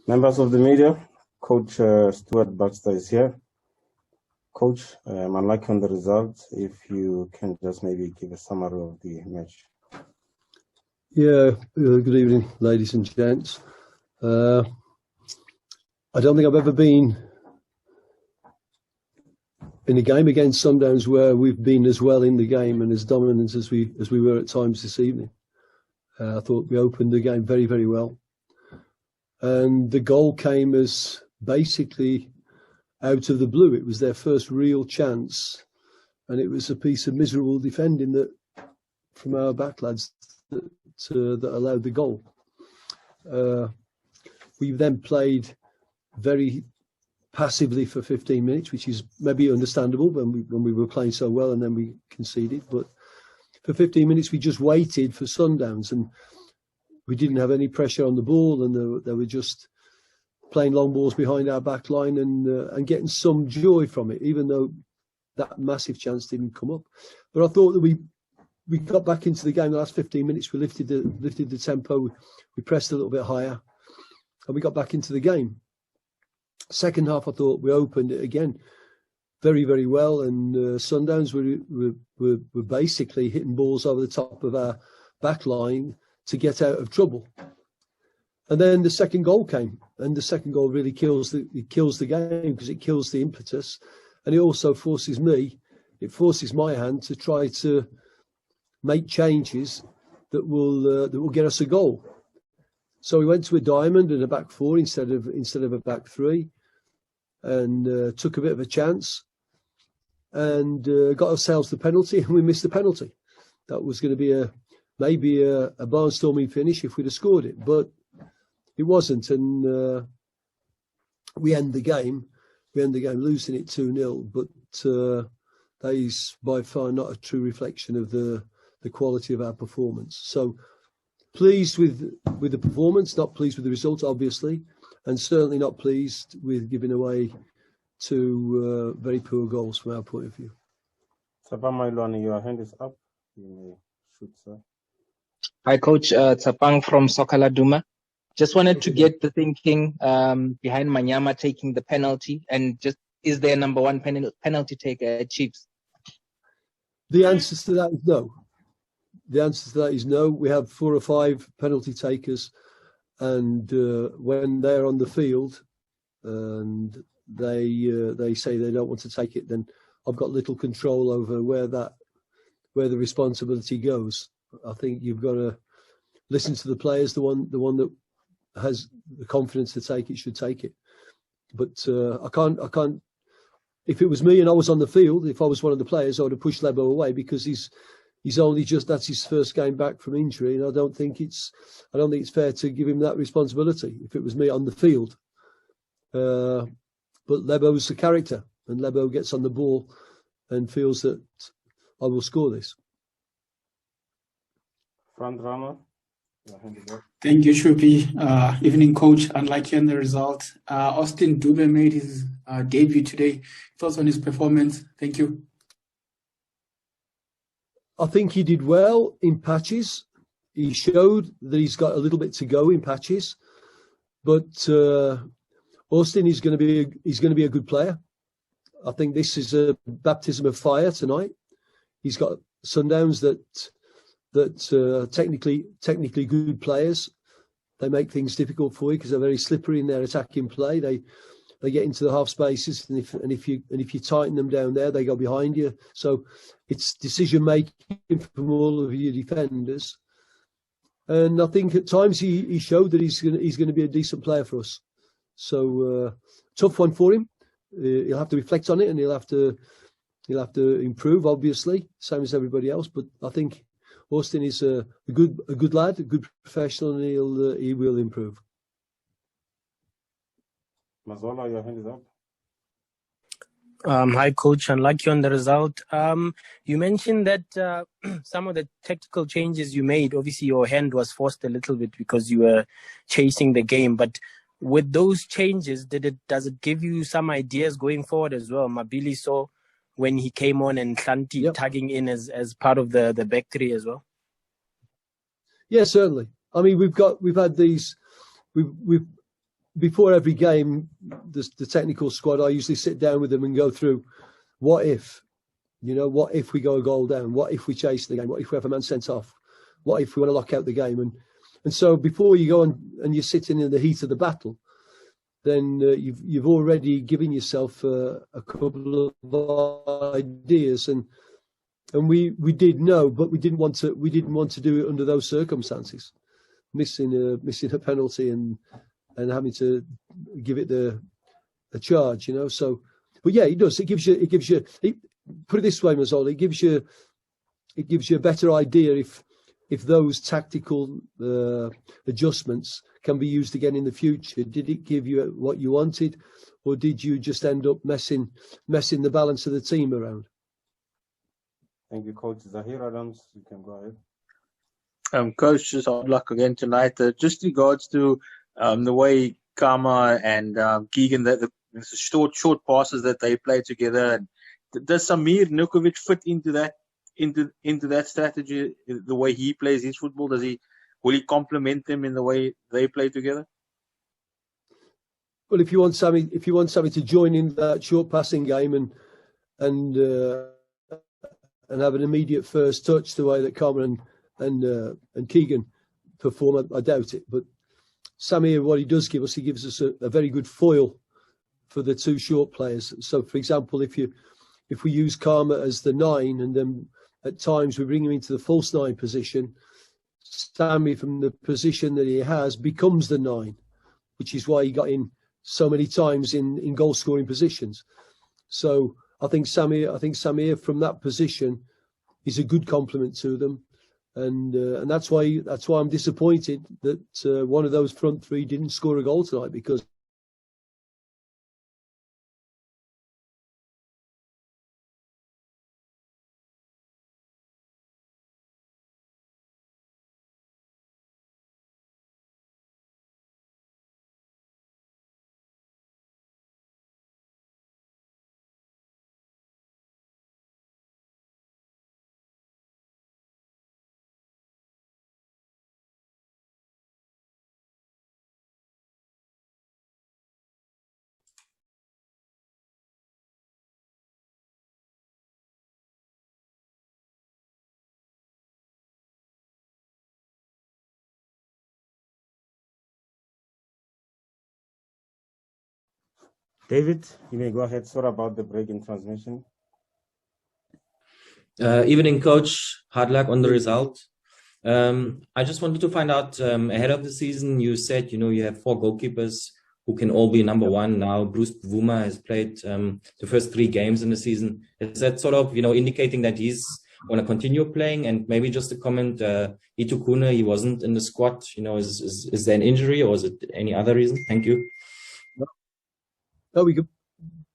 Members of the media, Coach Stuart Baxter is here. Coach, unlike on the results, if you can just maybe give a summary of the match. Yeah, good evening, ladies and gents. I don't think I've ever been in a game against Sundowns where we've been as well in the game and as dominant as we were at times this evening. I thought we opened the game very, very well. And the goal came as basically out of the blue. It was their first real chance. And it was a piece of miserable defending that from our back lads that allowed the goal. We then played very passively for 15 minutes, which is maybe understandable when we were playing so well and then we conceded. But for 15 minutes, we just waited for Sundowns and we didn't have any pressure on the ball, and they were just playing long balls behind our back line and getting some joy from it, even though that massive chance didn't come up. But I thought that we got back into the game the last 15 minutes. We lifted the tempo, we pressed a little bit higher, and we got back into the game. Second half, I thought we opened it again very, very well, and Sundowns were basically hitting balls over the top of our back line to get out of trouble. And then the second goal came, and the second goal really kills the game because it kills the impetus, and it also forces my hand to try to make changes that will get us a goal. So we went to a diamond and a back four instead of a back three, and took a bit of a chance, and got ourselves the penalty, and we missed the penalty. That was going to be maybe a barnstorming finish if we'd have scored it, but it wasn't, and we end the game losing it 2-0. But that is by far not a true reflection of the quality of our performance. So pleased with the performance, not pleased with the result, obviously, and certainly not pleased with giving away two very poor goals from our point of view. Tsapang Mailwane, your hand is up. You may shoot, sir. Hi, Coach. Tsapang from Sokala Duma. Just wanted to get the thinking behind Manyama taking the penalty, and just is there number one penalty taker at Chiefs? The answer to that is no. The answer to that is no. We have 4 or 5 penalty takers, and when they're on the field and they say they don't want to take it, then I've got little control over where the responsibility goes. I think you've got to listen to the players. The one that has the confidence to take it should take it. But I can't. If it was me and I was on the field, if I was one of the players, I would have pushed Lebo away because he's only that's his first game back from injury, and I don't think it's fair to give him that responsibility if it was me on the field. But Lebo's the character, and Lebo gets on the ball and feels that I will score this. Front runner. Thank you, Shupi. Evening, Coach. Unlike you in the result, Austin Dube made his debut today. Thoughts on his performance? Thank you. I think he did well in patches. He showed that he's got a little bit to go in patches, but Austin is going to be a good player. I think this is a baptism of fire tonight. He's got Sundowns that technically good players. They make things difficult for you because they're very slippery in their attacking play. They get into the half spaces, and if you tighten them down there, they go behind you. So it's decision making from all of your defenders. And I think at times he showed that he's going to be a decent player for us. So tough one for him. He'll have to reflect on it, and he'll have to improve, obviously, same as everybody else. But I think Austin is a good lad, a good professional, and he will improve. Mazola, your hand is up. Hi, Coach. Unlike you on the result, you mentioned that some of the tactical changes you made, obviously your hand was forced a little bit because you were chasing the game. But with those changes, does it give you some ideas going forward as well? Mabili saw when he came on and Santi tagging in as part of the back three as well. Yeah, certainly. I mean, we've had these. before every game, the technical squad, I usually sit down with them and go through, what if, what if we go a goal down? What if we chase the game? What if we have a man sent off? What if we want to lock out the game? And so before you go on and you're sitting in the heat of the battle, then you've already given yourself a couple of ideas, and we did know, but we didn't want to do it under those circumstances, missing a penalty and having to give it a charge, So, but yeah, it does. It gives you. Put it this way, Mazzoli, it gives you a better idea if those tactical adjustments can be used again in the future. Did it give you what you wanted, or did you just end up messing the balance of the team around? Thank you, Coach. Zahir Adams, you can go ahead. Coach, just hard luck again tonight. Just regards to the way Kama and Keegan, the short passes that they play together, and does Samir Nukovic fit into that strategy? The way he plays his football, will he complement them in the way they play together? Well, if you want Sammy to join in that short passing game and have an immediate first touch the way that Kama and Keegan perform, I doubt it. But Samir, what he gives us a very good foil for the two short players. So, for example, if we use Kama as the 9, and then at times we bring him into the false 9 position, Sammy, from the position that he has, becomes the 9, which is why he got in so many times in goal scoring positions. So I think Samir from that position is a good complement to them, and that's why I'm disappointed that one of those front three didn't score a goal tonight, because David, you may go ahead. Sorry about the break in transmission. Evening, Coach. Hard luck on the result. I just wanted to find out, ahead of the season, you said, you have 4 goalkeepers who can all be number 1. Now, Bruce Vuma has played the first 3 games in the season. Is that sort of, indicating that he's going to continue playing? And maybe just a comment, Itukuna, he wasn't in the squad. Is there an injury, or is it any other reason? Thank you. No,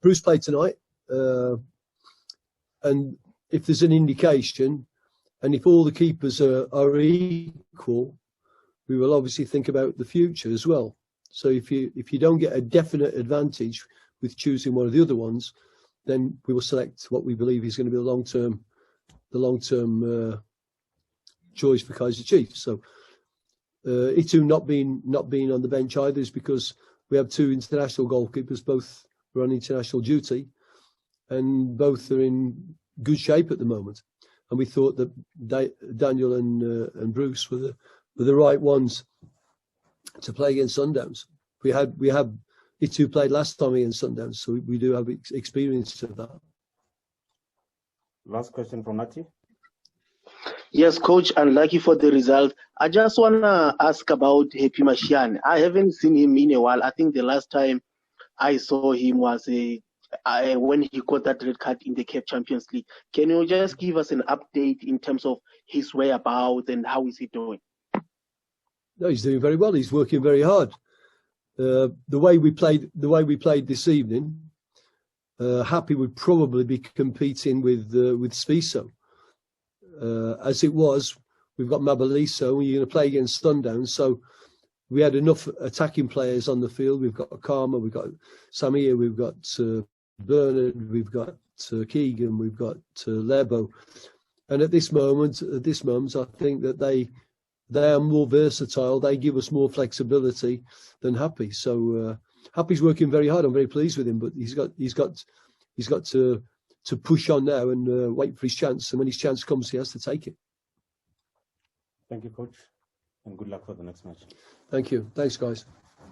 Bruce played tonight, and if there's an indication, and if all the keepers are equal, we will obviously think about the future as well. So if you don't get a definite advantage with choosing one of the other ones, then we will select what we believe is going to be the long-term choice for Kaizer Chiefs. So Itu not being on the bench either is because we have 2 international goalkeepers, both were on international duty, and both are in good shape at the moment. And we thought that Daniel and Bruce were the right ones to play against Sundowns. We have Itu played last time against Sundowns, so we do have experience of that. Last question from Nati. Yes, Coach, unlucky for the result. I just want to ask about Happy Mashiane. I haven't seen him in a while. I think the last time I saw him was when he got that red card in the CAF Champions League. Can you just give us an update in terms of his whereabouts and how is he doing? No, he's doing very well. He's working very hard. The way we played this evening, Happy would probably be competing with Spiso. As it was, we've got Mabaliso, and you're going to play against Sundowns. So we had enough attacking players on the field. We've got Karma, we've got Samir, we've got Bernard, we've got Keegan, we've got Lebo. And at this moment, I think that they are more versatile. They give us more flexibility than Happy. So Happy's working very hard. I'm very pleased with him, but he's got to push on now and wait for his chance. And when his chance comes, he has to take it. Thank you, Coach, and good luck for the next match. Thank you. Thanks, guys.